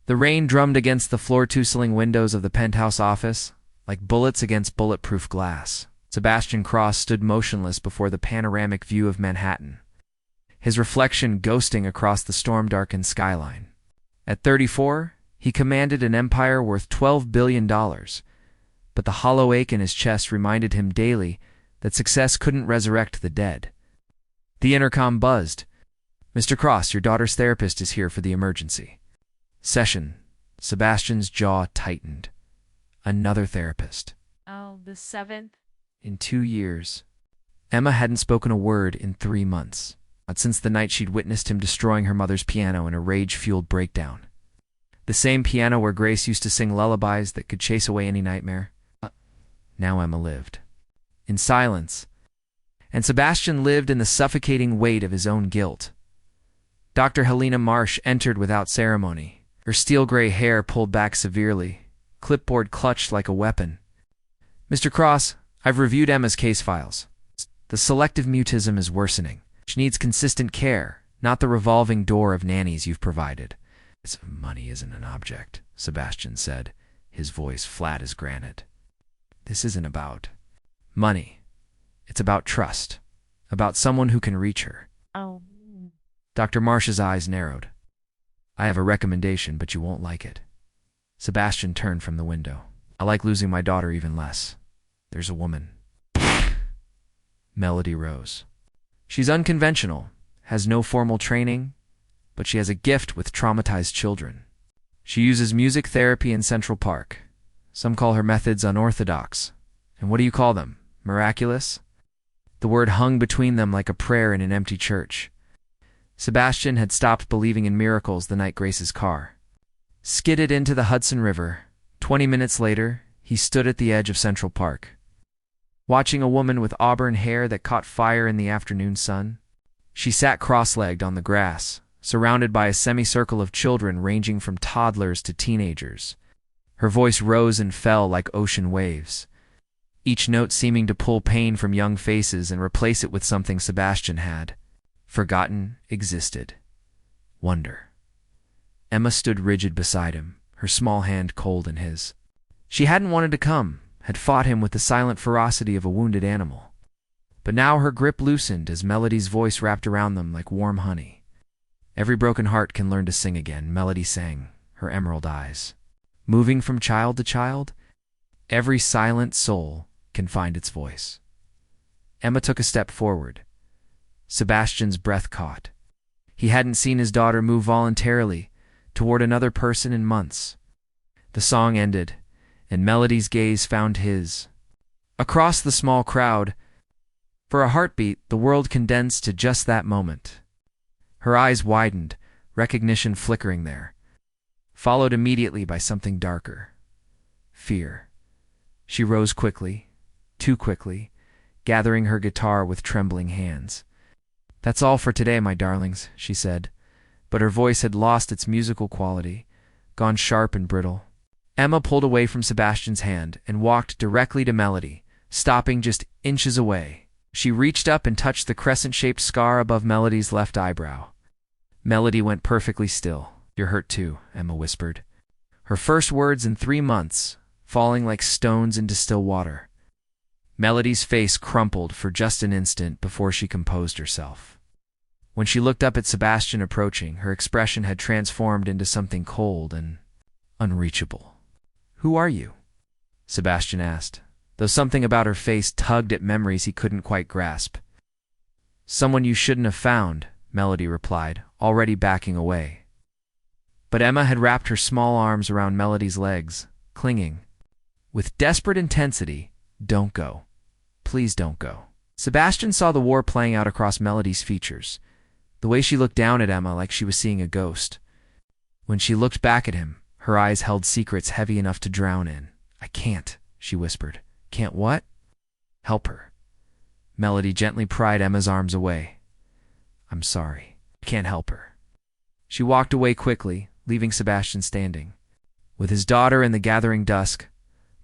The rain drummed against the floor-tootling windows of the penthouse office, like bullets against bulletproof glass. Sebastian Cross stood motionless before the panoramic view of Manhattan, his reflection ghosting across the storm-darkened skyline. At 34, he commanded an empire worth $12 billion, but the hollow ache in his chest reminded him daily that success couldn't resurrect the dead. The intercom buzzed. "Mr. Cross, your daughter's therapist is here for the emergency session." Sebastian's jaw tightened. Another therapist. Oh, the 7th? In 2 years. Emma hadn't spoken a word in 3 months, not since the night she'd witnessed him destroying her mother's piano in a rage-fueled breakdown. The same piano where Grace used to sing lullabies that could chase away any nightmare. Now Emma lived in silence, and Sebastian lived in the suffocating weight of his own guilt. Dr. Helena Marsh entered without ceremony, her steel-gray hair pulled back severely, clipboard clutched like a weapon. "Mr. Cross, I've reviewed Emma's case files. The selective mutism is worsening. She needs consistent care, not the revolving door of nannies you've provided." "Money isn't an object," Sebastian said, his voice flat as granite. "This isn't about money. It's about trust, about someone who can reach her." Oh. Dr. Marsh's eyes narrowed. "I have a recommendation, but you won't like it." Sebastian turned from the window. "I like losing my daughter even less. There's a woman." Melody rose. "She's unconventional, has no formal training, but she has a gift with traumatized children. She uses music therapy in Central Park. Some call her methods unorthodox. And what do you call them? Miraculous?" The word hung between them like a prayer in an empty church. Sebastian had stopped believing in miracles the night Grace's car skidded into the Hudson River. 20 minutes later, he stood at the edge of Central Park, watching a woman with auburn hair that caught fire in the afternoon sun. She sat cross-legged on the grass, surrounded by a semicircle of children ranging from toddlers to teenagers. Her voice rose and fell like ocean waves, each note seeming to pull pain from young faces and replace it with something Sebastian had forgotten existed: wonder. Emma stood rigid beside him, her small hand cold in his. She hadn't wanted to come, had fought him with the silent ferocity of a wounded animal. But now her grip loosened as Melody's voice wrapped around them like warm honey. "Every broken heart can learn to sing again," Melody sang, her emerald eyes moving from child to child. "Every silent soul can find its voice." Emma took a step forward. Sebastian's breath caught. He hadn't seen his daughter move voluntarily toward another person in months. The song ended, and Melody's gaze found his. Across the small crowd, for a heartbeat, the world condensed to just that moment. Her eyes widened, recognition flickering there, followed immediately by something darker: fear. She rose quickly, too quickly, gathering her guitar with trembling hands. "That's all for today, my darlings," she said, but her voice had lost its musical quality, gone sharp and brittle. Emma pulled away from Sebastian's hand and walked directly to Melody, stopping just inches away. She reached up and touched the crescent-shaped scar above Melody's left eyebrow. Melody went perfectly still. "You're hurt too," Emma whispered, her first words in 3 months, falling like stones into still water. Melody's face crumpled for just an instant before she composed herself. When she looked up at Sebastian approaching, her expression had transformed into something cold and unreachable. "Who are you?" Sebastian asked, though something about her face tugged at memories he couldn't quite grasp. "Someone you shouldn't have found," Melody replied, already backing away. But Emma had wrapped her small arms around Melody's legs, clinging. With desperate intensity, "Don't go. Please don't go." Sebastian saw the war playing out across Melody's features, the way she looked down at Emma like she was seeing a ghost. When she looked back at him, her eyes held secrets heavy enough to drown in. "I can't," she whispered. "Can't what?" "Help her." Melody gently pried Emma's arms away. "I'm sorry. I can't help her." She walked away quickly, leaving Sebastian standing, with his daughter in the gathering dusk,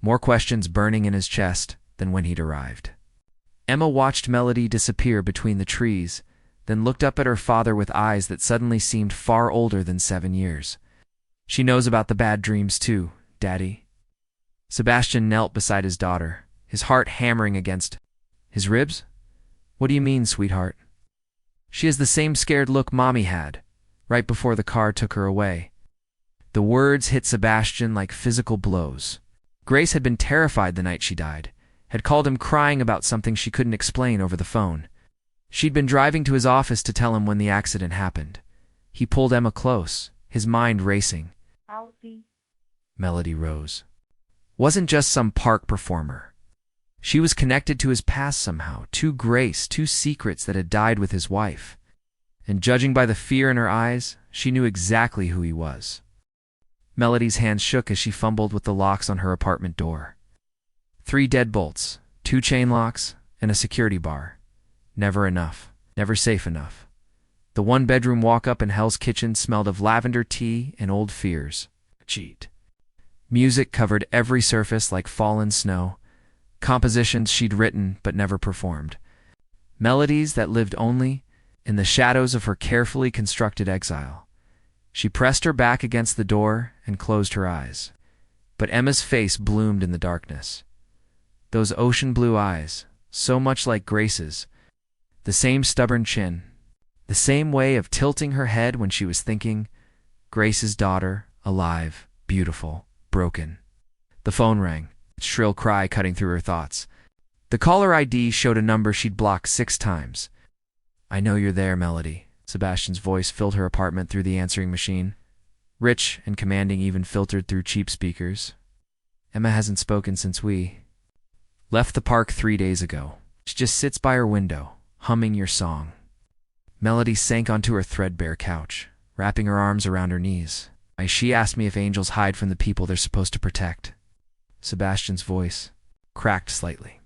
more questions burning in his chest than when he'd arrived. Emma watched Melody disappear between the trees, then looked up at her father with eyes that suddenly seemed far older than 7 years. She knows about the bad dreams too, Daddy. Sebastian knelt beside his daughter, his heart hammering against his ribs. What do you mean, sweetheart? She has the same scared look Mommy had, right before the car took her away. The words hit Sebastian like physical blows. Grace had been terrified the night she died, had called him crying about something she couldn't explain over the phone. She'd been driving to his office to tell him when the accident happened. He pulled Emma close, his mind racing. Alfie. Melody rose. Wasn't just some park performer. She was connected to his past somehow, to Grace, two secrets that had died with his wife. And judging by the fear in her eyes, she knew exactly who he was. Melody's hands shook as she fumbled with the locks on her apartment door. 3 deadbolts, 2 chain locks, and a security bar. Never enough, never safe enough. The one-bedroom walk-up in Hell's Kitchen smelled of lavender tea and old fears. Cheat. Music covered every surface like fallen snow, compositions she'd written but never performed. Melodies that lived only in the shadows of her carefully constructed exile. She pressed her back against the door and closed her eyes. But Emma's face bloomed in the darkness. Those ocean blue eyes, so much like Grace's, the same stubborn chin, the same way of tilting her head when she was thinking, Grace's daughter, alive, beautiful, broken. The phone rang, its shrill cry cutting through her thoughts. The caller ID showed a number she'd blocked 6 times. I know you're there, Melody. Sebastian's voice filled her apartment through the answering machine. Rich and commanding, even filtered through cheap speakers. Emma hasn't spoken since we left the park 3 days ago. She just sits by her window, humming your song. Melody sank onto her threadbare couch, wrapping her arms around her knees. She asked me if angels hide from the people they're supposed to protect. Sebastian's voice cracked slightly.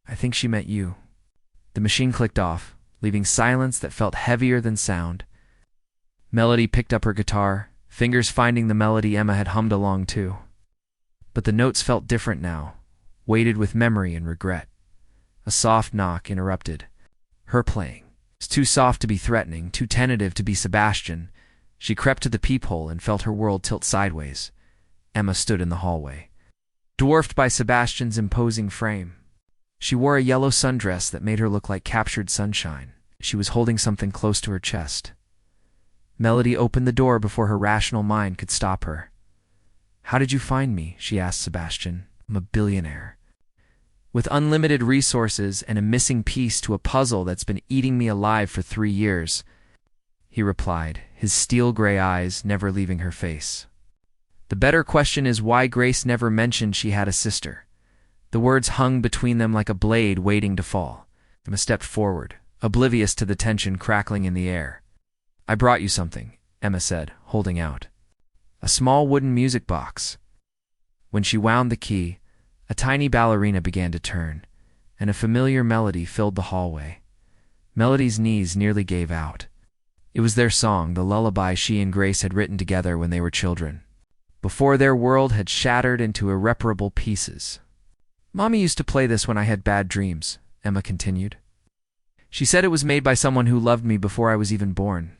I think she meant you. The machine clicked off, leaving silence that felt heavier than sound. Melody picked up her guitar, fingers finding the melody Emma had hummed along to. But the notes felt different now, weighted with memory and regret. A soft knock interrupted her playing. It was too soft to be threatening, too tentative to be Sebastian. She crept to the peephole and felt her world tilt sideways. Emma stood in the hallway, dwarfed by Sebastian's imposing frame. She wore a yellow sundress that made her look like captured sunshine. She was holding something close to her chest. Melody opened the door before her rational mind could stop her. How did you find me? She asked Sebastian. I'm a billionaire, with unlimited resources and a missing piece to a puzzle that's been eating me alive for 3 years. He replied, his steel-gray eyes never leaving her face. The better question is why Grace never mentioned she had a sister. The words hung between them like a blade waiting to fall. Emma stepped forward, oblivious to the tension crackling in the air. I brought you something, Emma said, holding out a small wooden music box. When she wound the key, a tiny ballerina began to turn, and a familiar melody filled the hallway. Melody's knees nearly gave out. It was their song, the lullaby she and Grace had written together when they were children, before their world had shattered into irreparable pieces. Mommy used to play this when I had bad dreams, Emma continued. She said it was made by someone who loved me before I was even born.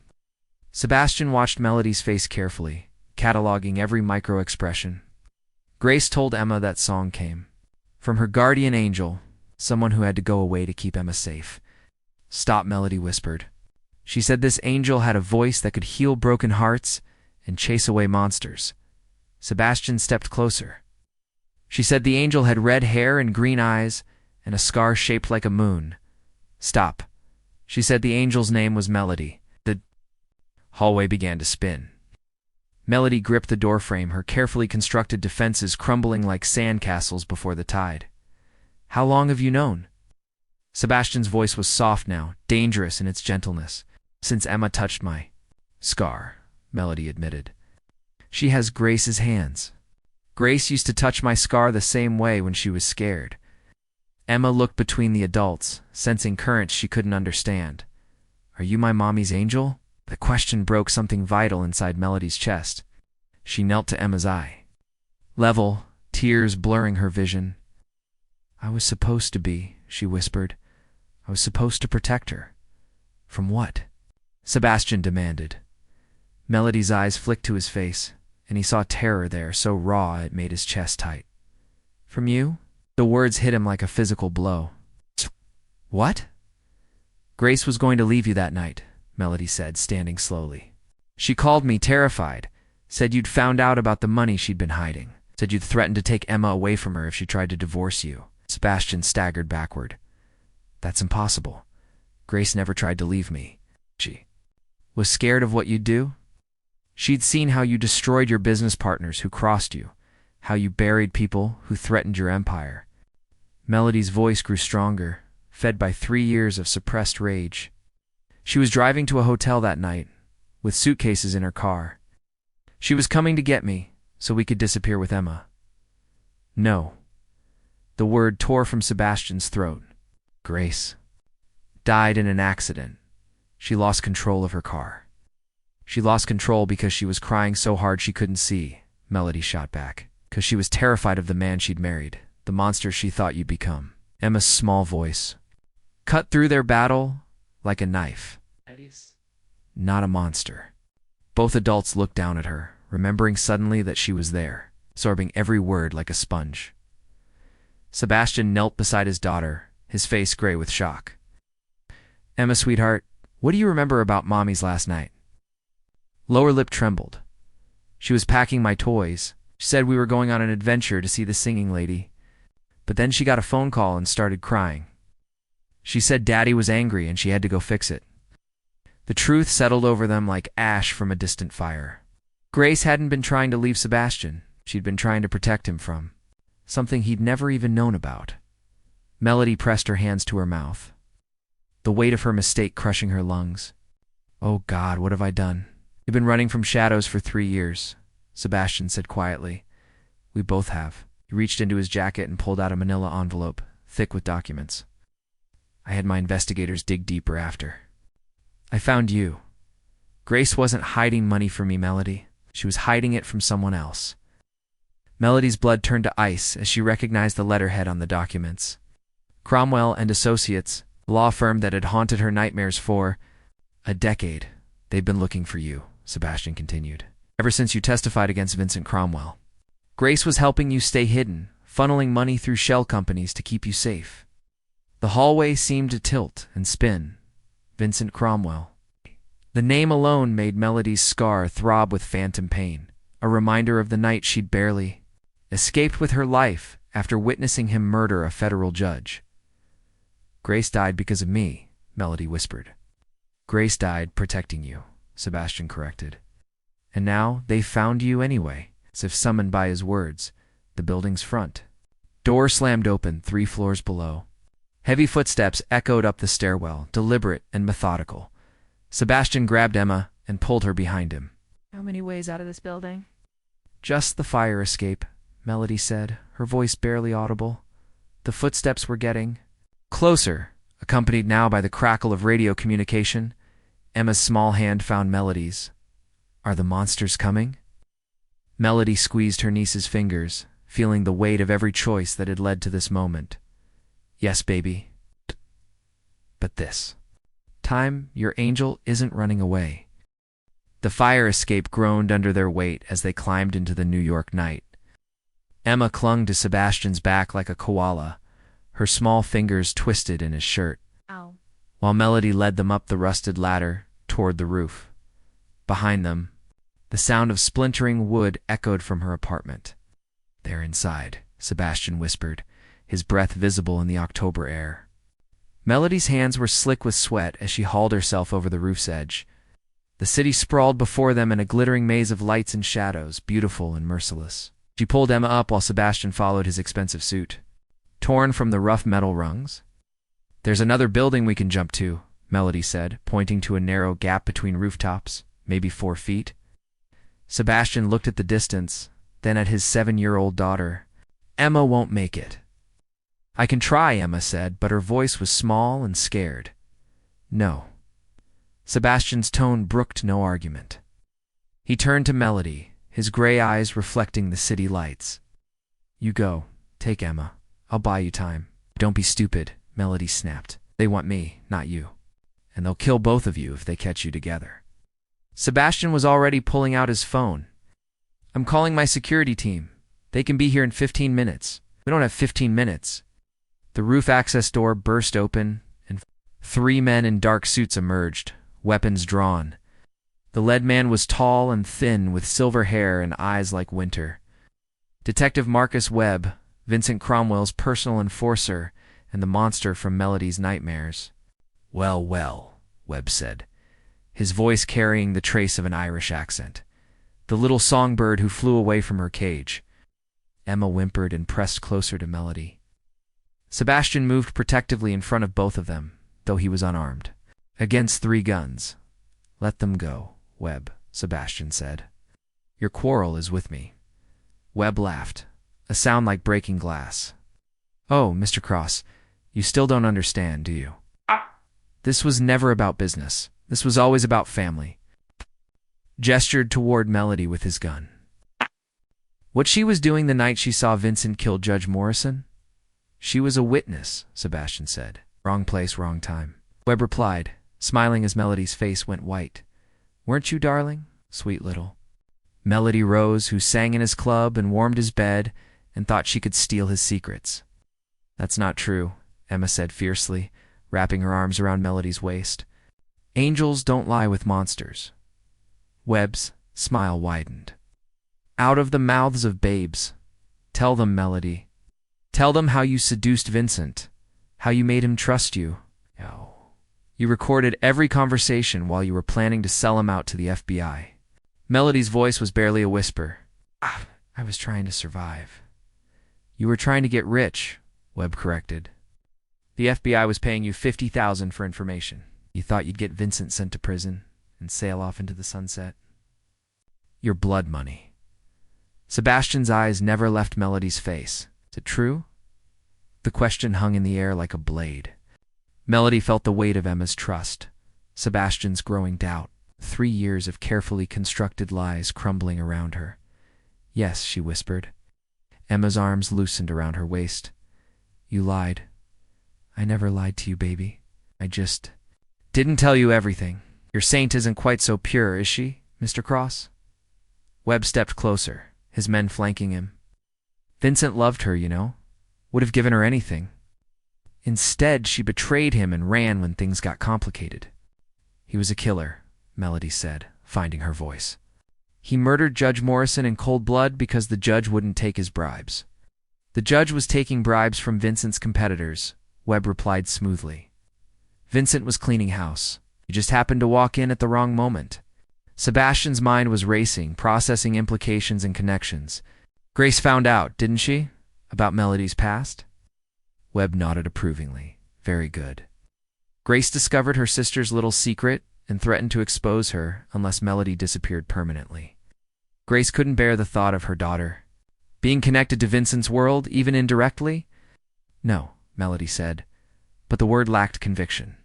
Sebastian watched Melody's face carefully, cataloging every micro-expression. Grace told Emma that song came from her guardian angel, someone who had to go away to keep Emma safe. Stop, Melody whispered. She said this angel had a voice that could heal broken hearts and chase away monsters. Sebastian stepped closer. She said the angel had red hair and green eyes and a scar shaped like a moon. Stop. She said the angel's name was Melody. The hallway began to spin. Melody gripped the doorframe, her carefully constructed defenses crumbling like sandcastles before the tide. How long have you known? Sebastian's voice was soft now, dangerous in its gentleness. Since Emma touched my scar, Melody admitted. She has Grace's hands. Grace used to touch my scar the same way when she was scared. Emma looked between the adults, sensing currents she couldn't understand. Are you my mommy's angel? The question broke something vital inside Melody's chest. She knelt to Emma's eye. Level, tears blurring her vision. I was supposed to be, she whispered. I was supposed to protect her. From what? Sebastian demanded. Melody's eyes flicked to his face. and he saw terror there so raw it made his chest tight. "From you?" The words hit him like a physical blow. "What?" "Grace was going to leave you that night," Melody said, standing slowly. "She called me, terrified. Said you'd found out about the money she'd been hiding. Said you'd threatened to take Emma away from her if she tried to divorce you." Sebastian staggered backward. "That's impossible. Grace never tried to leave me. She was scared of what you'd do? She'd seen how you destroyed your business partners who crossed you, how you buried people who threatened your empire." Melody's voice grew stronger, fed by 3 years of suppressed rage. "She was driving to a hotel that night, with suitcases in her car. She was coming to get me, so we could disappear with Emma." "No." The word tore from Sebastian's throat. "Grace died in an accident. She lost control of her car." "She lost control because she was crying so hard she couldn't see," Melody shot back. "Because she was terrified of the man she'd married, the monster she thought you'd become." Emma's small voice cut through their battle like a knife. "Not a monster." Both adults looked down at her, remembering suddenly that she was there, absorbing every word like a sponge. Sebastian knelt beside his daughter, his face gray with shock. "Emma, sweetheart, what do you remember about Mommy's last night?" Lower lip trembled. "She was packing my toys. She said we were going on an adventure to see the singing lady. But then she got a phone call and started crying. She said Daddy was angry and she had to go fix it." The truth settled over them like ash from a distant fire. Grace hadn't been trying to leave Sebastian. She'd been trying to protect him from something he'd never even known about. Melody pressed her hands to her mouth, the weight of her mistake crushing her lungs. "Oh God, what have I done?" "You've been running from shadows for 3 years," Sebastian said quietly. "We both have." He reached into his jacket and pulled out a manila envelope, thick with documents. "I had my investigators dig deeper after. I found you. Grace wasn't hiding money from me, Melody. She was hiding it from someone else." Melody's blood turned to ice as she recognized the letterhead on the documents. Cromwell and Associates, a law firm that had haunted her nightmares for a decade. "They've been looking for you," Sebastian continued, "ever since you testified against Vincent Cromwell. Grace was helping you stay hidden, funneling money through shell companies to keep you safe." The hallway seemed to tilt and spin. Vincent Cromwell. The name alone made Melody's scar throb with phantom pain, a reminder of the night she'd barely escaped with her life after witnessing him murder a federal judge. "Grace died because of me," Melody whispered. "Grace died protecting you," Sebastian corrected. "And now they found you anyway," as if summoned by his words, the building's front. Door slammed open 3 floors below. Heavy footsteps echoed up the stairwell, deliberate and methodical. Sebastian grabbed Emma and pulled her behind him. "How many ways out of this building?" "Just the fire escape," Melody said, her voice barely audible. The footsteps were getting closer, accompanied now by the crackle of radio communication. Emma's small hand found Melody's. "Are the monsters coming?" Melody squeezed her niece's fingers, feeling the weight of every choice that had led to this moment. "Yes, baby. But this time, your angel isn't running away." The fire escape groaned under their weight as they climbed into the New York night. Emma clung to Sebastian's back like a koala, her small fingers twisted in his shirt, "Ow," while Melody led them up the rusted ladder toward the roof. Behind them, the sound of splintering wood echoed from her apartment. "They're inside," Sebastian whispered, his breath visible in the October air. Melody's hands were slick with sweat as she hauled herself over the roof's edge. The city sprawled before them in a glittering maze of lights and shadows, beautiful and merciless. She pulled Emma up while Sebastian followed his expensive suit, torn from the rough metal rungs. "There's another building we can jump to," Melody said, pointing to a narrow gap between rooftops, maybe 4 feet. Sebastian looked at the distance, then at his 7-year-old daughter. "Emma won't make it." "I can try," Emma said, but her voice was small and scared. "No." Sebastian's tone brooked no argument. He turned to Melody, his gray eyes reflecting the city lights. "You go. Take Emma. I'll buy you time." "Don't be stupid," Melody snapped. "They want me, not you. And they'll kill both of you if they catch you together." Sebastian was already pulling out his phone. I'm calling my security team. They can be here in 15 minutes. We don't have 15 minutes. The roof access door burst open, and 3 men in dark suits emerged, weapons drawn. The lead man was tall and thin, with silver hair and eyes like winter. Detective Marcus Webb, Vincent Cromwell's personal enforcer, and the monster from Melody's nightmares. "Well, well," Webb said, his voice carrying the trace of an Irish accent. "The little songbird who flew away from her cage." Emma whimpered and pressed closer to Melody. Sebastian moved protectively in front of both of them, though he was unarmed. "Against 3 guns. Let them go, Webb," Sebastian said. "Your quarrel is with me." Webb laughed, a sound like breaking glass. "Oh, Mr. Cross, you still don't understand, do you? This was never about business. This was always about family." Gestured toward Melody with his gun. "What she was doing the night she saw Vincent kill Judge Morrison? She was a witness," Sebastian said. "Wrong place, wrong time." Webb replied, smiling as Melody's face went white. "Weren't you, darling? Sweet little." Melody rose, who sang in his club and warmed his bed and thought she could steal his secrets. "That's not true," Emma said fiercely, wrapping her arms around Melody's waist. "Angels don't lie with monsters." Webb's smile widened. "Out of the mouths of babes. Tell them, Melody. Tell them how you seduced Vincent, how you made him trust you. Oh. You recorded every conversation while you were planning to sell him out to the FBI. Melody's voice was barely a whisper. "I was trying to survive." "You were trying to get rich," Webb corrected. "The FBI was paying you $50,000 for information. You thought you'd get Vincent sent to prison and sail off into the sunset. Your blood money." Sebastian's eyes never left Melody's face. "Is it true?" The question hung in the air like a blade. Melody felt the weight of Emma's trust, Sebastian's growing doubt, 3 years of carefully constructed lies crumbling around her. "Yes," she whispered. Emma's arms loosened around her waist. "You lied. I never lied to you, baby. I just didn't tell you everything. Your saint isn't quite so pure, is she, Mr. Cross?" Webb stepped closer, his men flanking him. "Vincent loved her, you know. Would have given her anything. Instead, she betrayed him and ran when things got complicated." "He was a killer," Melody said, finding her voice. "He murdered Judge Morrison in cold blood because the judge wouldn't take his bribes." "The judge was taking bribes from Vincent's competitors," Webb replied smoothly. "Vincent was cleaning house. He just happened to walk in at the wrong moment." Sebastian's mind was racing, processing implications and connections. "Grace found out, didn't she? About Melody's past?" Webb nodded approvingly. "Very good. Grace discovered her sister's little secret and threatened to expose her unless Melody disappeared permanently. Grace couldn't bear the thought of her daughter being connected to Vincent's world, even indirectly." "No," Melody said, but the word lacked conviction.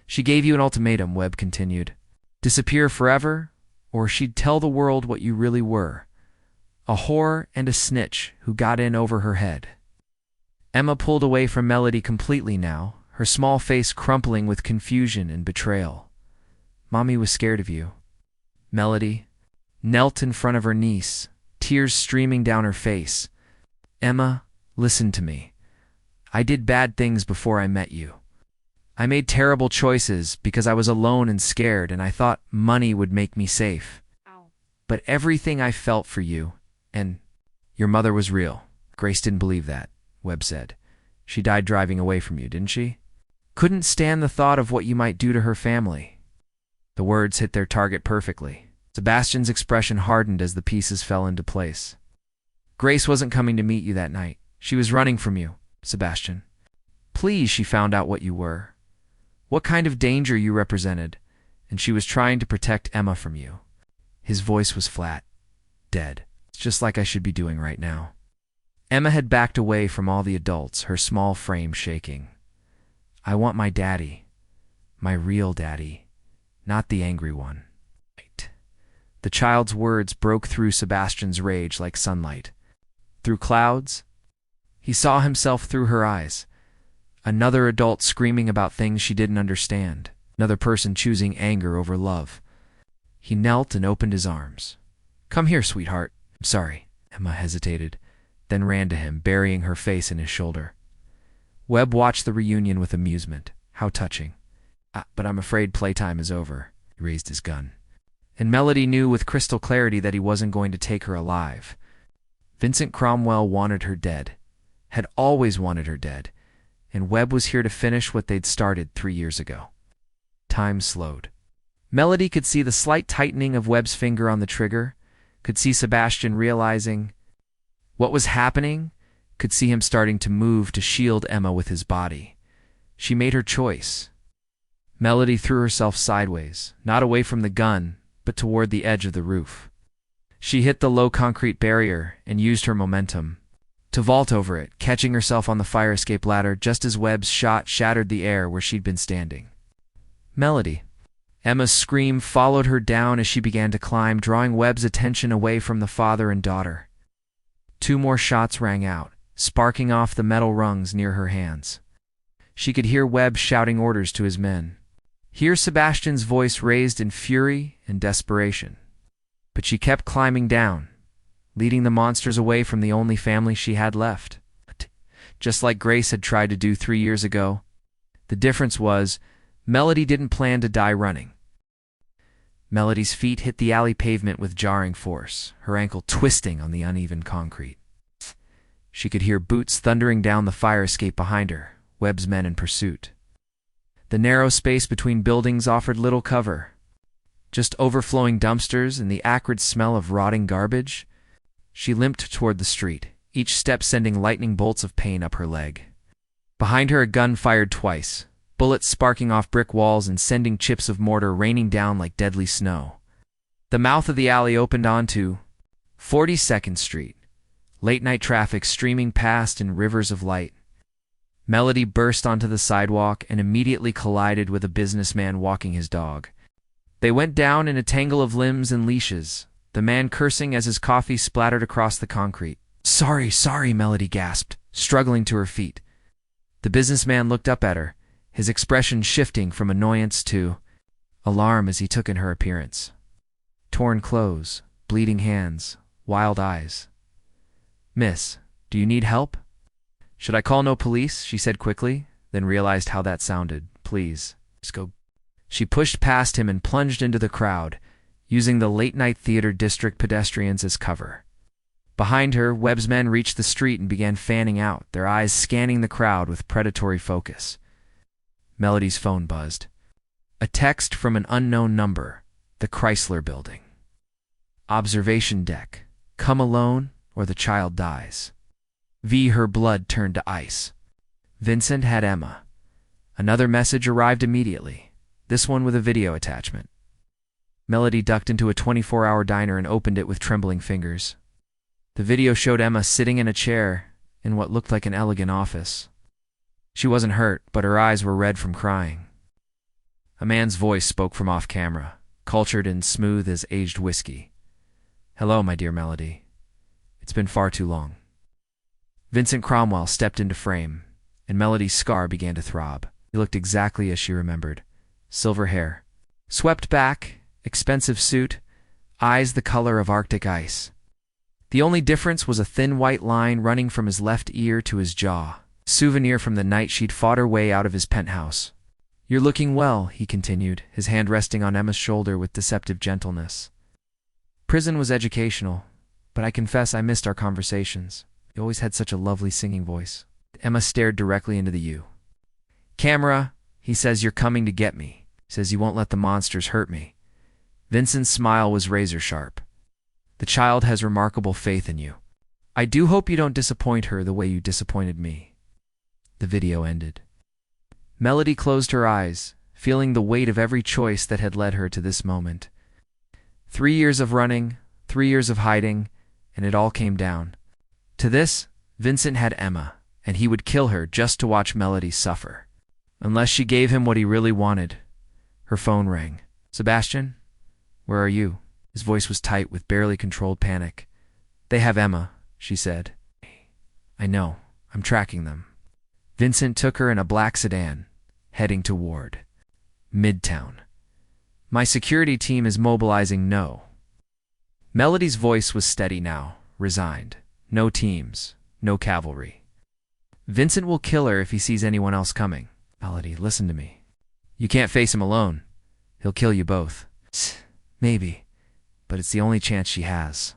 "She gave you an ultimatum," Webb continued. "Disappear forever, or she'd tell the world what you really were. A whore and a snitch who got in over her head." Emma pulled away from Melody completely now, her small face crumpling with confusion and betrayal. "Mommy was scared of you." Melody knelt in front of her niece, tears streaming down her face. "Emma, listen to me. I did bad things before I met you. I made terrible choices because I was alone and scared, and I thought money would make me safe. But everything I felt for you, and your mother was real." "Grace didn't believe that," Webb said. "She died driving away from you, didn't she? Couldn't stand the thought of what you might do to her family." The words hit their target perfectly. Sebastian's expression hardened as the pieces fell into place. "Grace wasn't coming to meet you that night. She was running from you, Sebastian. Please, she found out what you were, what kind of danger you represented, and she was trying to protect Emma from you." His voice was flat, dead. "It's just like I should be doing right now." Emma had backed away from all the adults, her small frame shaking. "I want my daddy, my real daddy, not the angry one." The child's words broke through Sebastian's rage like sunlight. Through clouds, he saw himself through her eyes. Another adult screaming about things she didn't understand. Another person choosing anger over love. He knelt and opened his arms. "Come here, sweetheart. I'm Sorry, Emma hesitated, then ran to him, burying her face in his shoulder. Webb watched the reunion with amusement. How touching. But I'm afraid playtime is over. He raised his gun. And Melody knew with crystal clarity that he wasn't going to take her alive. Vincent Cromwell wanted her dead, had always wanted her dead, and Webb was here to finish what they'd started 3 years ago. Time slowed. Melody could see the slight tightening of Webb's finger on the trigger, could see Sebastian realizing what was happening, could see him starting to move to shield Emma with his body. She made her choice. Melody threw herself sideways, not away from the gun, but toward the edge of the roof. She hit the low concrete barrier and used her momentum to vault over it, catching herself on the fire escape ladder just as Webb's shot shattered the air where she'd been standing. Melody. Emma's scream followed her down as she began to climb, drawing Webb's attention away from the father and daughter. 2 more shots rang out, sparking off the metal rungs near her hands. She could hear Webb shouting orders to his men. Hear Sebastian's voice raised in fury and desperation. But she kept climbing down, leading the monsters away from the only family she had left. Just like Grace had tried to do 3 years ago. The difference was, Melody didn't plan to die running. Melody's feet hit the alley pavement with jarring force, her ankle twisting on the uneven concrete. She could hear boots thundering down the fire escape behind her, Webb's men in pursuit. The narrow space between buildings offered little cover, just overflowing dumpsters and the acrid smell of rotting garbage. She limped toward the street, each step sending lightning bolts of pain up her leg. Behind her, a gun fired twice, bullets sparking off brick walls and sending chips of mortar raining down like deadly snow. The mouth of the alley opened onto 42nd Street, late-night traffic streaming past in rivers of light. Melody burst onto the sidewalk and immediately collided with a businessman walking his dog. They went down in a tangle of limbs and leashes, the man cursing as his coffee splattered across the concrete. Sorry, Melody gasped, struggling to her feet. The businessman looked up at her, his expression shifting from annoyance to alarm as he took in her appearance. Torn clothes, bleeding hands, wild eyes. Miss, do you need help? Should I call no police? She said quickly, then realized how that sounded. Please, just go. She pushed past him and plunged into the crowd, using the late-night theater district pedestrians as cover. Behind her, Webb's men reached the street and began fanning out, their eyes scanning the crowd with predatory focus. Melody's phone buzzed. A text from an unknown number, the Chrysler Building. Observation deck. Come alone or the child dies. Her blood turned to ice. Vincent had Emma. Another message arrived immediately, this one with a video attachment. Melody ducked into a 24-hour diner and opened it with trembling fingers. The video showed Emma sitting in a chair in what looked like an elegant office. She wasn't hurt, but her eyes were red from crying. A man's voice spoke from off-camera, cultured and smooth as aged whiskey. Hello, my dear Melody. It's been far too long. Vincent Cromwell stepped into frame, and Melody's scar began to throb. He looked exactly as she remembered. Silver hair, swept back, expensive suit, eyes the color of Arctic ice. The only difference was a thin white line running from his left ear to his jaw, souvenir from the night she'd fought her way out of his penthouse. You're looking well, he continued, his hand resting on Emma's shoulder with deceptive gentleness. Prison was educational, but I confess I missed our conversations. You always had such a lovely singing voice. Emma stared directly into the U. Camera, he says you're coming to get me. Says you won't let the monsters hurt me. Vincent's smile was razor sharp. The child has remarkable faith in you. I do hope you don't disappoint her the way you disappointed me. The video ended. Melody closed her eyes, feeling the weight of every choice that had led her to this moment. 3 years of running, 3 years of hiding, and it all came down. To this, Vincent had Emma, and he would kill her just to watch Melody suffer. Unless she gave him what he really wanted. Her phone rang. Sebastian? Where are you? His voice was tight with barely controlled panic. They have Emma, she said. I know. I'm tracking them. Vincent took her in a black sedan, heading toward Midtown. My security team is mobilizing. No. Melody's voice was steady now, resigned. No teams, no cavalry. Vincent will kill her if he sees anyone else coming. Melody, listen to me. You can't face him alone. He'll kill you both. Maybe, but it's the only chance she has.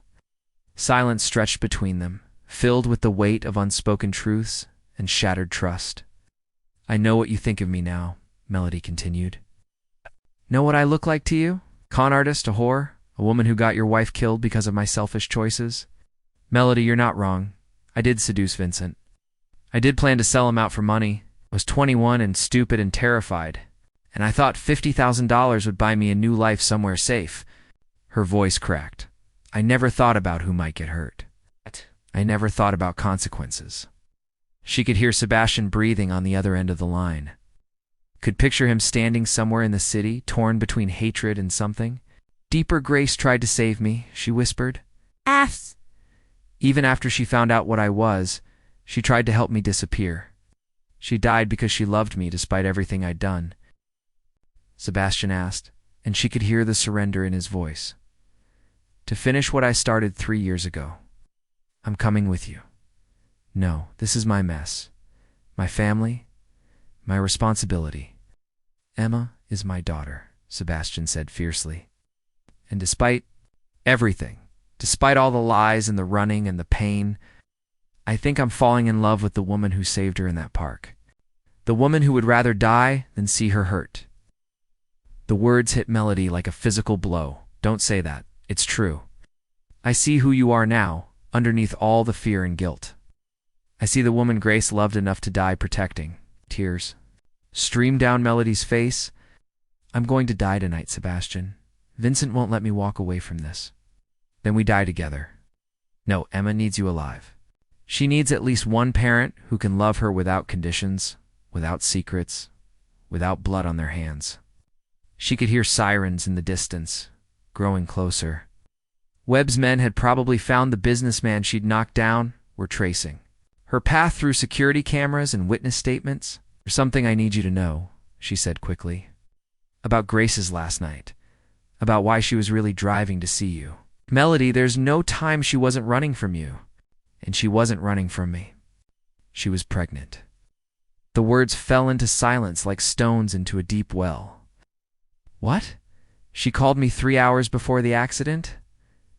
Silence stretched between them, filled with the weight of unspoken truths and shattered trust. I know what you think of me now, Melody continued. Know what I look like to you? Con artist, a whore, a woman who got your wife killed because of my selfish choices? Melody, you're not wrong. I did seduce Vincent. I did plan to sell him out for money. I was 21 and stupid and terrified, and I thought $50,000 would buy me a new life somewhere safe. Her voice cracked. I never thought about who might get hurt. I never thought about consequences. She could hear Sebastian breathing on the other end of the line. Could picture him standing somewhere in the city, torn between hatred and something. Deeper Grace tried to save me, she whispered. Ass. Even after she found out what I was, she tried to help me disappear. She died because she loved me despite everything I'd done. Sebastian asked, and she could hear the surrender in his voice. To finish what I started 3 years ago. I'm coming with you. No, this is my mess. My family, my responsibility. Emma is my daughter, Sebastian said fiercely. And despite everything, despite all the lies and the running and the pain, I think I'm falling in love with the woman who saved her in that park. The woman who would rather die than see her hurt. The words hit Melody like a physical blow. Don't say that. It's true. I see who you are now, underneath all the fear and guilt. I see the woman Grace loved enough to die protecting. Tears streamed down Melody's face. I'm going to die tonight, Sebastian. Vincent won't let me walk away from this. Then we die together. No, Emma needs you alive. She needs at least one parent who can love her without conditions, without secrets, without blood on their hands. She could hear sirens in the distance, growing closer. Webb's men had probably found the businessman she'd knocked down, were tracing. Her path through security cameras and witness statements. There's something I need you to know, she said quickly. About Grace's last night. About why she was really driving to see you. Melody, there's no time she wasn't running from you. And she wasn't running from me. She was pregnant. The words fell into silence like stones into a deep well. What? She called me 3 hours before the accident?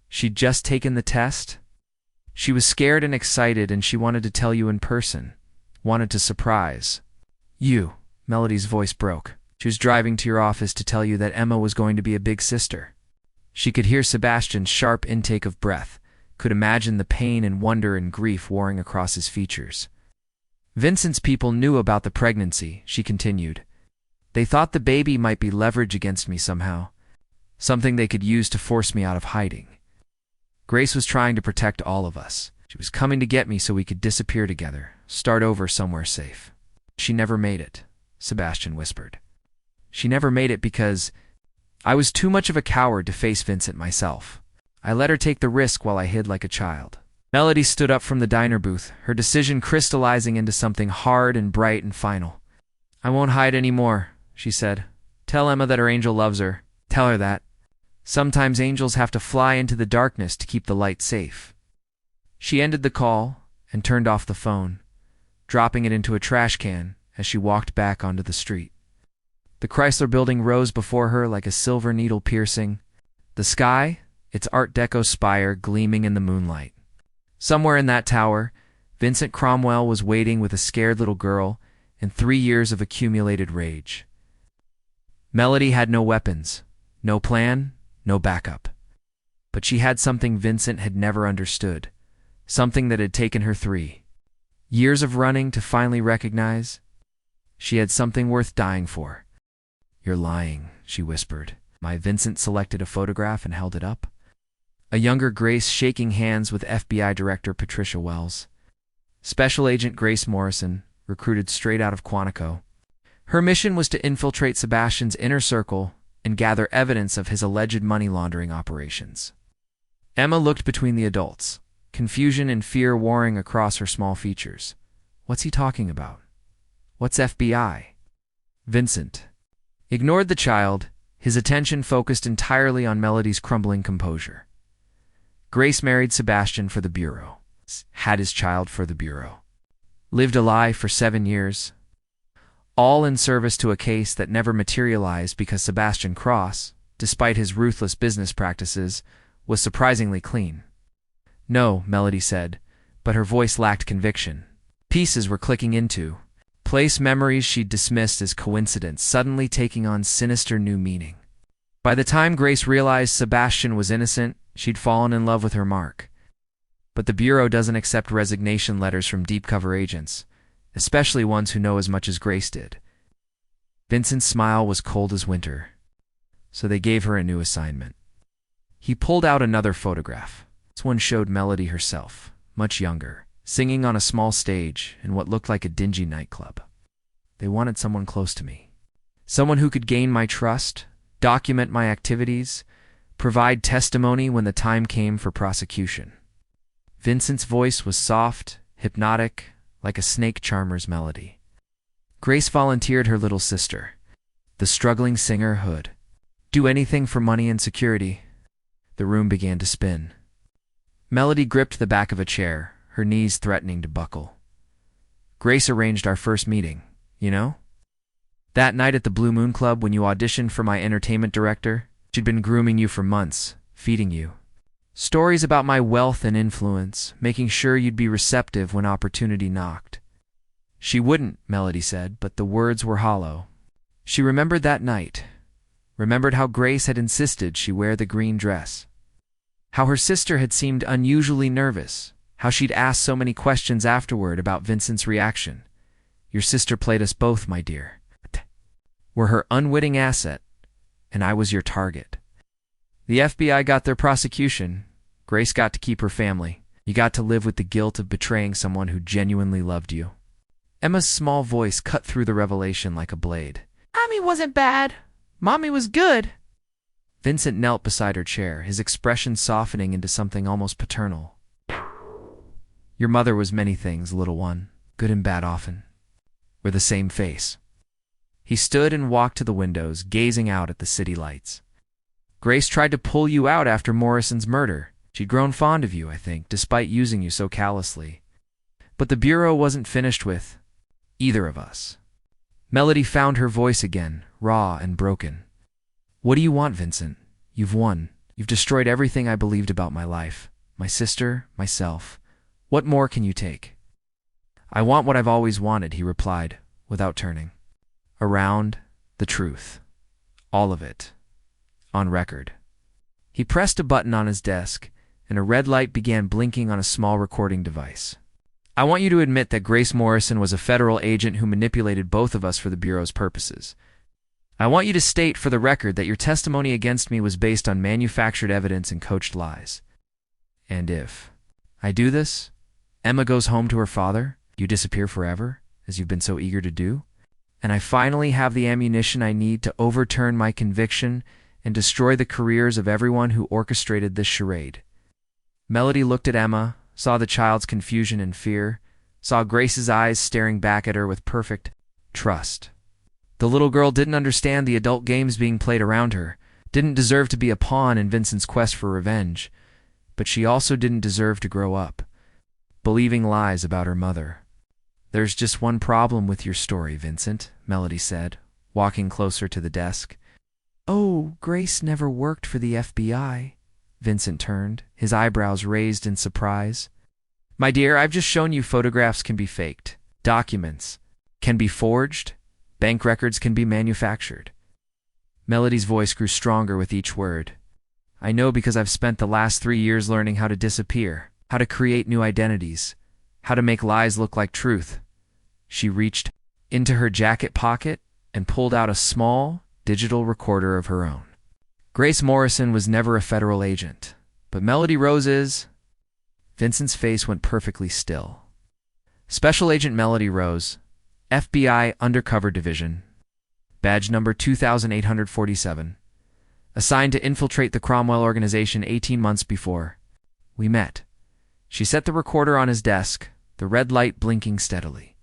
She'd just taken the test? She was scared and excited, and she wanted to tell you in person. Wanted to surprise. You. Melody's voice broke. She was driving to your office to tell you that Emma was going to be a big sister. She could hear Sebastian's sharp intake of breath, could imagine the pain and wonder and grief warring across his features. Vincent's people knew about the pregnancy, she continued. They thought the baby might be leverage against me somehow, something they could use to force me out of hiding. Grace was trying to protect all of us. She was coming to get me so we could disappear together, start over somewhere safe. She never made it, Sebastian whispered. She never made it because I was too much of a coward to face Vincent myself. I let her take the risk while I hid like a child. Melody stood up from the diner booth, her decision crystallizing into something hard and bright and final. I won't hide anymore, she said. Tell Emma that her angel loves her. Tell her that. Sometimes angels have to fly into the darkness to keep the light safe. She ended the call and turned off the phone, dropping it into a trash can as she walked back onto the street. The Chrysler Building rose before her like a silver needle piercing. The sky, its Art Deco spire gleaming in the moonlight. Somewhere in that tower, Vincent Cromwell was waiting with a scared little girl and 3 years of accumulated rage. Melody had no weapons, no plan, no backup. But she had something Vincent had never understood, something that had taken her 3 years of running to finally recognize. She had something worth dying for. You're lying, she whispered. My Vincent selected a photograph and held it up. A younger Grace shaking hands with FBI Director Patricia Wells. Special Agent Grace Morrison, recruited straight out of Quantico. Her mission was to infiltrate Sebastian's inner circle and gather evidence of his alleged money laundering operations. Emma looked between the adults, confusion and fear warring across her small features. What's he talking about? What's FBI? Vincent ignored the child, his attention focused entirely on Melody's crumbling composure. Grace married Sebastian for the Bureau, had his child for the Bureau, lived a lie for 7 years, all in service to a case that never materialized because Sebastian Cross, despite his ruthless business practices, was surprisingly clean. No, Melody said, but her voice lacked conviction. Pieces were clicking into place memories she'd dismissed as coincidence, suddenly taking on sinister new meaning. By the time Grace realized Sebastian was innocent, she'd fallen in love with her mark. But the Bureau doesn't accept resignation letters from deep-cover agents, especially ones who know as much as Grace did. Vincent's smile was cold as winter, so they gave her a new assignment. He pulled out another photograph. This one showed Melody herself, much younger, singing on a small stage in what looked like a dingy nightclub. They wanted someone close to me. Someone who could gain my trust, document my activities, provide testimony when the time came for prosecution. Vincent's voice was soft, hypnotic, like a snake charmer's melody. Grace volunteered her little sister, the struggling singer Hood. Do anything for money and security. The room began to spin. Melody gripped the back of a chair, her knees threatening to buckle. Grace arranged our first meeting, you know? That night at the Blue Moon Club when you auditioned for my entertainment director, she'd been grooming you for months, feeding you stories about my wealth and influence, making sure you'd be receptive when opportunity knocked. She wouldn't, Melody said, but the words were hollow. She remembered that night, remembered how Grace had insisted she wear the green dress, how her sister had seemed unusually nervous, how she'd asked so many questions afterward about Vincent's reaction. Your sister played us both, my dear. Were her unwitting asset, and I was your target. The FBI got their prosecution. Grace got to keep her family. You got to live with the guilt of betraying someone who genuinely loved you. Emma's small voice cut through the revelation like a blade. Mommy wasn't bad. Mommy was good. Vincent knelt beside her chair, his expression softening into something almost paternal. Your mother was many things, little one, good and bad often. We're the same face. He stood and walked to the windows, gazing out at the city lights. Grace tried to pull you out after Morrison's murder. She'd grown fond of you, I think, despite using you so callously. But the Bureau wasn't finished with either of us. Melody found her voice again, raw and broken. What do you want, Vincent? You've won. You've destroyed everything I believed about my life, my sister, myself. What more can you take? I want what I've always wanted, he replied, without turning. Around the truth. All of it. On record. He pressed a button on his desk, and a red light began blinking on a small recording device. I want you to admit that Grace Morrison was a federal agent who manipulated both of us for the Bureau's purposes. I want you to state for the record that your testimony against me was based on manufactured evidence and coached lies. And if I do this, Emma goes home to her father, you disappear forever, as you've been so eager to do, and I finally have the ammunition I need to overturn my conviction and destroy the careers of everyone who orchestrated this charade. Melody looked at Emma, saw the child's confusion and fear, saw Grace's eyes staring back at her with perfect trust. The little girl didn't understand the adult games being played around her, didn't deserve to be a pawn in Vincent's quest for revenge, but she also didn't deserve to grow up, believing lies about her mother. There's just one problem with your story, Vincent, Melody said, walking closer to the desk. Oh, Grace never worked for the FBI. Vincent turned, his eyebrows raised in surprise. My dear, I've just shown you photographs can be faked, documents can be forged, bank records can be manufactured. Melody's voice grew stronger with each word. I know because I've spent the last 3 years learning how to disappear, how to create new identities, how to make lies look like truth. She reached into her jacket pocket and pulled out a small, digital recorder of her own. Grace Morrison was never a federal agent, but Melody Rose is. Vincent's face went perfectly still. Special Agent Melody Rose, FBI Undercover Division, badge number 2847, assigned to infiltrate the Cromwell organization 18 months before. We met. She set the recorder on his desk, the red light blinking steadily.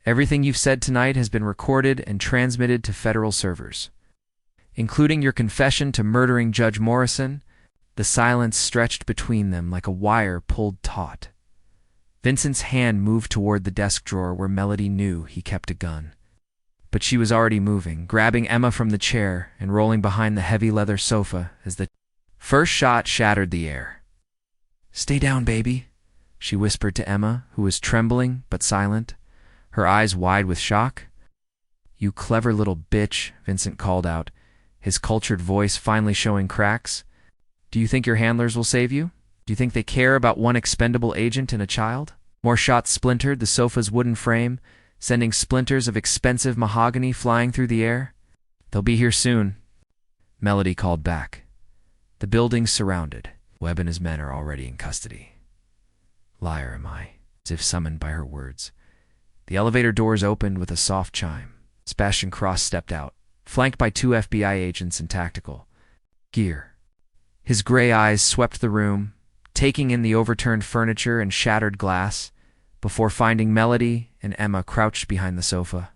Everything you've said tonight has been recorded and transmitted to federal servers, including your confession to murdering Judge Morrison The silence stretched between them like a wire pulled taut. Vincent's hand moved toward the desk drawer where Melody knew he kept a gun. But she was already moving, grabbing Emma from the chair and rolling behind the heavy leather sofa as the first shot shattered the air. "Stay down, baby," she whispered to Emma, who was trembling but silent, her eyes wide with shock. "You clever little bitch," Vincent called out, his cultured voice finally showing cracks. "Do you think your handlers will save you? Do you think they care about one expendable agent and a child?" More shots splintered the sofa's wooden frame, sending splinters of expensive mahogany flying through the air. "They'll be here soon," Melody called back. "The building's surrounded. Webb and his men are already in custody." Liar am I, as if summoned by her words. The elevator doors opened with a soft chime. Sebastian Cross stepped out, flanked by 2 FBI agents in tactical gear. His gray eyes swept the room, taking in the overturned furniture and shattered glass, before finding Melody and Emma crouched behind the sofa.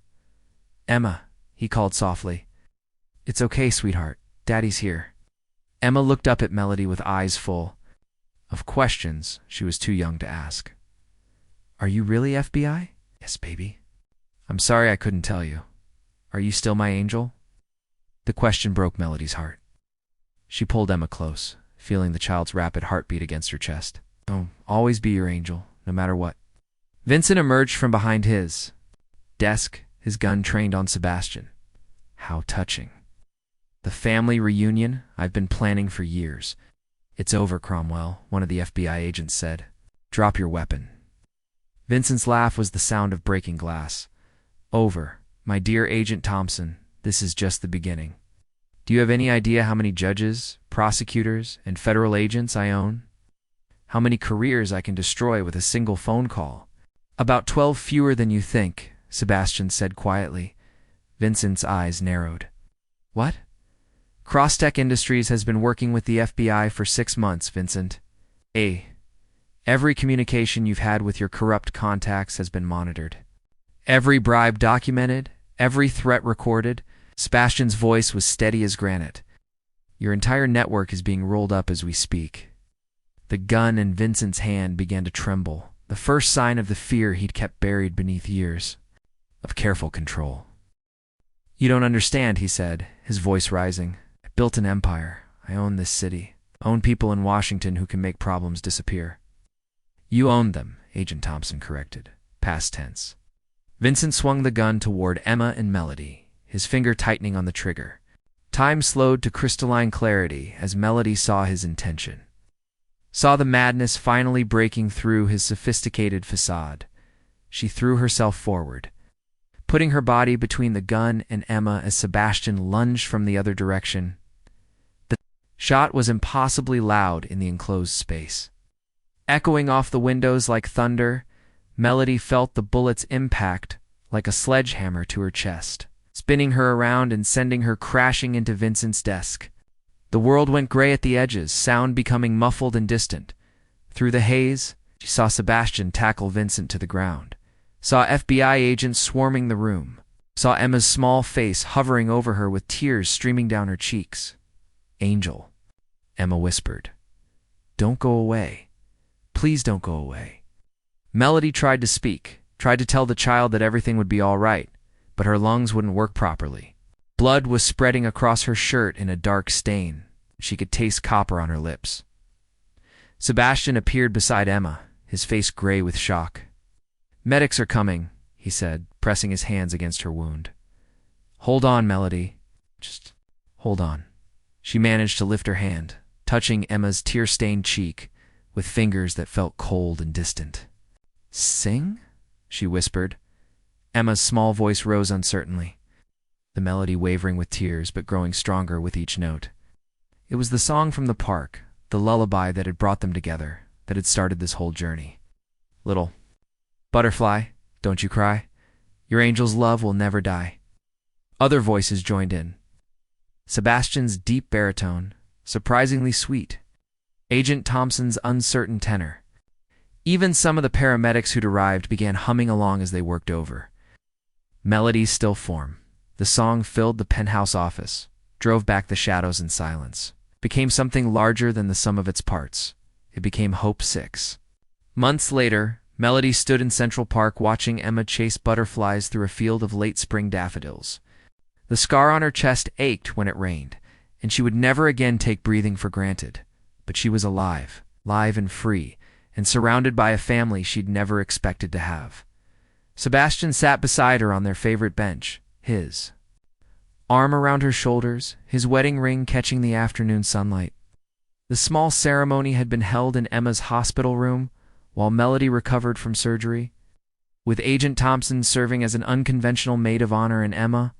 "Emma," he called softly. "It's okay, sweetheart. Daddy's here." Emma looked up at Melody with eyes full of questions she was too young to ask. "Are you really FBI?" "Yes, baby." "I'm sorry I couldn't tell you. Are you still my angel?" The question broke Melody's heart. She pulled Emma close, feeling the child's rapid heartbeat against her chest. "Oh, always be your angel, no matter what." Vincent emerged from behind his desk, his gun trained on Sebastian. How touching. "The family reunion I've been planning for years. It's over, Cromwell," one of the FBI agents said. "Drop your weapon." Vincent's laugh was the sound of breaking glass. "Over. My dear Agent Thompson, this is just the beginning. Do you have any idea how many judges, prosecutors, and federal agents I own? How many careers I can destroy with a single phone call?" "About 12 fewer than you think," Sebastian said quietly. Vincent's eyes narrowed. "What?" "Crosstech Industries has been working with the FBI for 6 months, Vincent. Every communication you've had with your corrupt contacts has been monitored. Every bribe documented, every threat recorded." Sebastian's voice was steady as granite. "Your entire network is being rolled up as we speak." The gun in Vincent's hand began to tremble, the first sign of the fear he'd kept buried beneath years of careful control. "You don't understand," he said, his voice rising. "I built an empire. I own this city. I own people in Washington who can make problems disappear." "You own them," Agent Thompson corrected, past tense. Vincent swung the gun toward Emma and Melody, his finger tightening on the trigger. Time slowed to crystalline clarity as Melody saw his intention. Saw the madness finally breaking through his sophisticated facade. She threw herself forward, putting her body between the gun and Emma as Sebastian lunged from the other direction. The shot was impossibly loud in the enclosed space. Echoing off the windows like thunder, Melody felt the bullet's impact like a sledgehammer to her chest, spinning her around and sending her crashing into Vincent's desk. The world went gray at the edges, sound becoming muffled and distant. Through the haze, she saw Sebastian tackle Vincent to the ground, saw FBI agents swarming the room, saw Emma's small face hovering over her with tears streaming down her cheeks. "Angel," Emma whispered. "Don't go away. Please don't go away." Melody tried to speak, tried to tell the child that everything would be all right, but her lungs wouldn't work properly. Blood was spreading across her shirt in a dark stain. She could taste copper on her lips. Sebastian appeared beside Emma, his face gray with shock. "Medics are coming," he said, pressing his hands against her wound. "Hold on, Melody. Just hold on." She managed to lift her hand, touching Emma's tear-stained cheek with fingers that felt cold and distant. "Sing?" she whispered. Emma's small voice rose uncertainly, the melody wavering with tears but growing stronger with each note. It was the song from the park, the lullaby that had brought them together, that had started this whole journey. "Little butterfly, don't you cry. Your angel's love will never die." Other voices joined in. Sebastian's deep baritone, surprisingly sweet. Agent Thompson's uncertain tenor. Even some of the paramedics who'd arrived began humming along as they worked over. Melodies still form. The song filled the penthouse office, drove back the shadows and silence. became something larger than the sum of its parts. It became Hope 6. Months later, Melody stood in Central Park watching Emma chase butterflies through a field of late spring daffodils. The scar on her chest ached when it rained, and she would never again take breathing for granted. But she was alive, live and free, and surrounded by a family she'd never expected to have. Sebastian sat beside her on their favorite bench, his arm around her shoulders, his wedding ring catching the afternoon sunlight. The small ceremony had been held in Emma's hospital room while Melody recovered from surgery, with Agent Thompson serving as an unconventional maid of honor and Emma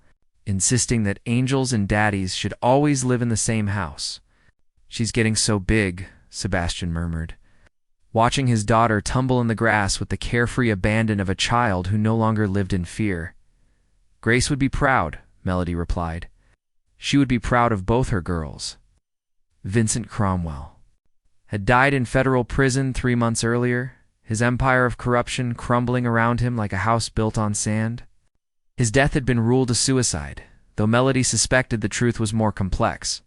insisting that angels and daddies should always live in the same house. "She's getting so big," Sebastian murmured, watching his daughter tumble in the grass with the carefree abandon of a child who no longer lived in fear. "Grace would be proud," Melody replied. She would be proud of both her girls. Vincent Cromwell had died in federal prison 3 months earlier, his empire of corruption crumbling around him like a house built on sand. His death had been ruled a suicide, though Melody suspected the truth was more complex.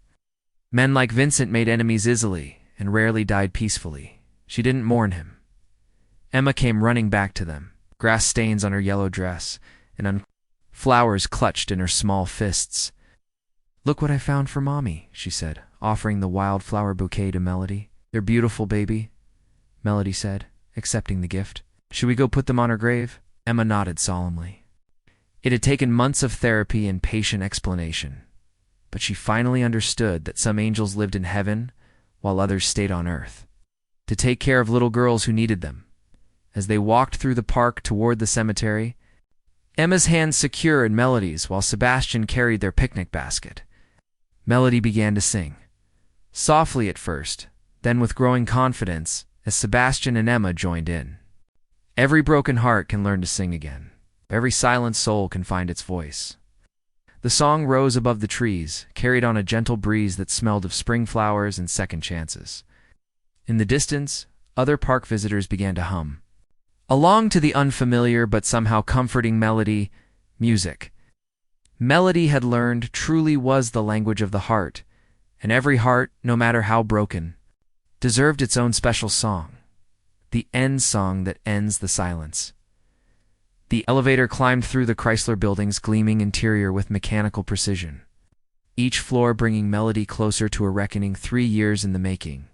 Men like Vincent made enemies easily and rarely died peacefully. She didn't mourn him. Emma came running back to them, grass stains on her yellow dress, and flowers clutched in her small fists. "Look what I found for Mommy," she said, offering the wildflower bouquet to Melody. "They're beautiful, baby," Melody said, accepting the gift. "Should we go put them on her grave?" Emma nodded solemnly. It had taken months of therapy and patient explanation, but she finally understood that some angels lived in heaven while others stayed on earth, to take care of little girls who needed them. As they walked through the park toward the cemetery, Emma's hands secure in Melody's while Sebastian carried their picnic basket, Melody began to sing. Softly at first, then with growing confidence as Sebastian and Emma joined in. Every broken heart can learn to sing again. Every silent soul can find its voice. The song rose above the trees, carried on a gentle breeze that smelled of spring flowers and second chances. In the distance, other park visitors began to hum along to the unfamiliar but somehow comforting melody, music. Melody had learned truly was the language of the heart, and every heart, no matter how broken, deserved its own special song, the end song that ends the silence. The elevator climbed through the Chrysler Building's gleaming interior with mechanical precision, each floor bringing Melody closer to a reckoning 3 years in the making.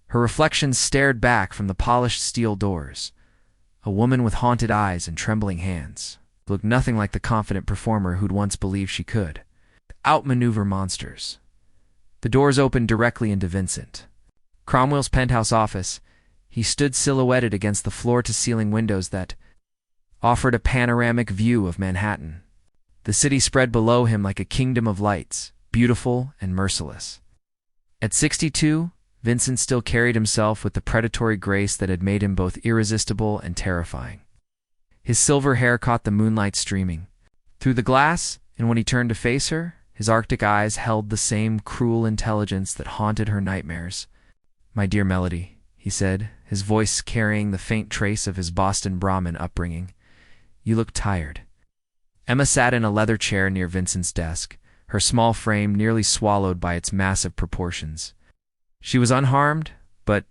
Her reflection stared back from the polished steel doors. A woman with haunted eyes and trembling hands looked nothing like the confident performer who'd once believed she could outmaneuver monsters. The doors opened directly into Vincent Cromwell's penthouse office. He stood silhouetted against the floor-to-ceiling windows that offered a panoramic view of Manhattan. The city spread below him like a kingdom of lights, beautiful and merciless. At 62, Vincent still carried himself with the predatory grace that had made him both irresistible and terrifying. His silver hair caught the moonlight streaming through the glass, and when he turned to face her, his Arctic eyes held the same cruel intelligence that haunted her nightmares. "My dear Melody," he said, his voice carrying the faint trace of his Boston Brahmin upbringing, "you look tired." Emma sat in a leather chair near Vincent's desk, her small frame nearly swallowed by its massive proportions. She was unharmed, but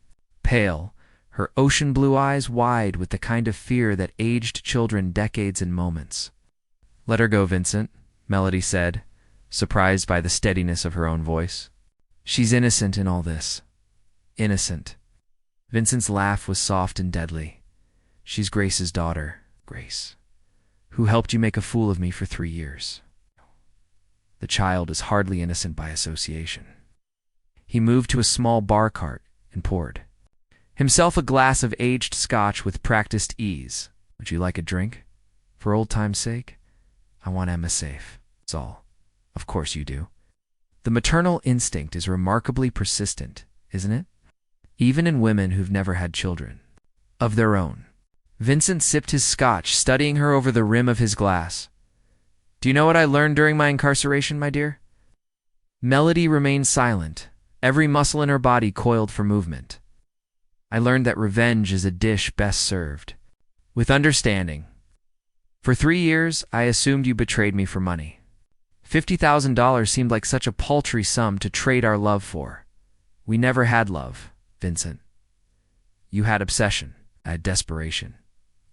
pale, her ocean blue eyes wide with the kind of fear that aged children decades in moments. "Let her go, Vincent," Melody said, surprised by the steadiness of her own voice. "She's innocent in all this. Innocent." Vincent's laugh was soft and deadly. "She's Grace's daughter, Grace, who helped you make a fool of me for 3 years. The child is hardly innocent by association." He moved to a small bar cart and poured himself a glass of aged scotch with practiced ease. "Would you like a drink? For old time's sake? I want Emma safe. That's all." "Of course you do." The maternal instinct is remarkably persistent, isn't it? Even in women who've never had children of their own. Vincent sipped his scotch, studying her over the rim of his glass. "Do you know what I learned during my incarceration, my dear?" Melody remained silent, every muscle in her body coiled for movement. "I learned that revenge is a dish best served with understanding. For 3 years, I assumed you betrayed me for money. $50,000 seemed like such a paltry sum to trade our love for. We never had love, Vincent. You had obsession. I had desperation.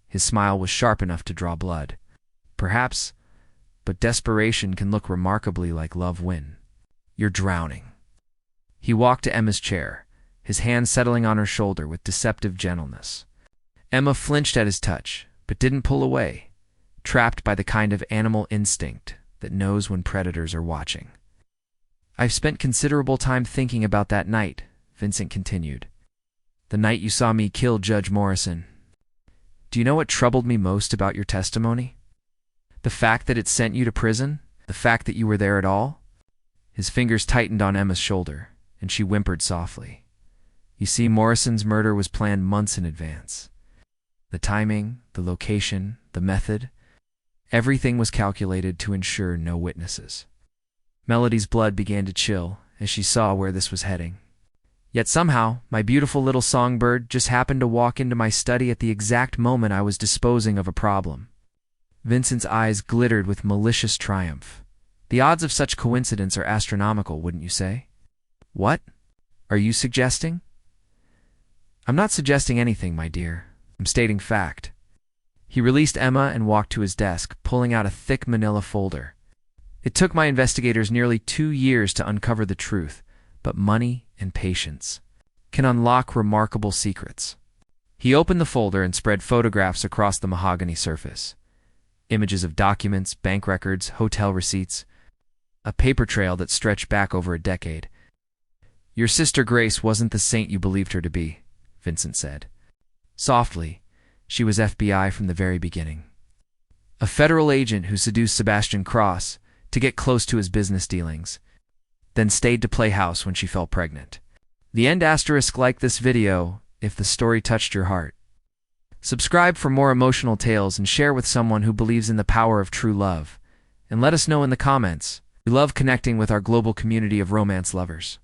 His smile was sharp enough to draw blood. Perhaps, but desperation can look remarkably like love when you're drowning. He walked to Emma's chair, his hand settling on her shoulder with deceptive gentleness. Emma flinched at his touch, but didn't pull away, trapped by the kind of animal instinct that knows when predators are watching. I've spent considerable time thinking about that night, Vincent continued. The night you saw me kill Judge Morrison. Do you know what troubled me most about your testimony? The fact that it sent you to prison? The fact that you were there at all? His fingers tightened on Emma's shoulder, and she whimpered softly. You see, Morrison's murder was planned months in advance. The timing, the location, the method, everything was calculated to ensure no witnesses. Melody's blood began to chill as she saw where this was heading. Yet somehow, my beautiful little songbird just happened to walk into my study at the exact moment I was disposing of a problem. Vincent's eyes glittered with malicious triumph. The odds of such coincidence are astronomical, wouldn't you say? What? Are you suggesting? I'm not suggesting anything, my dear. I'm stating fact. He released Emma and walked to his desk, pulling out a thick manila folder. It took my investigators nearly 2 years to uncover the truth, but money and patience can unlock remarkable secrets. He opened the folder and spread photographs across the mahogany surface. Images of documents, bank records, hotel receipts, a paper trail that stretched back over a decade. Your sister Grace wasn't the saint you believed her to be, Vincent said. Softly, she was FBI from the very beginning. A federal agent who seduced Sebastian Cross to get close to his business dealings, then stayed to play house when she fell pregnant. The end asterisk like this video if the story touched your heart. Subscribe for more emotional tales and share with someone who believes in the power of true love. And let us know in the comments. We love connecting with our global community of romance lovers.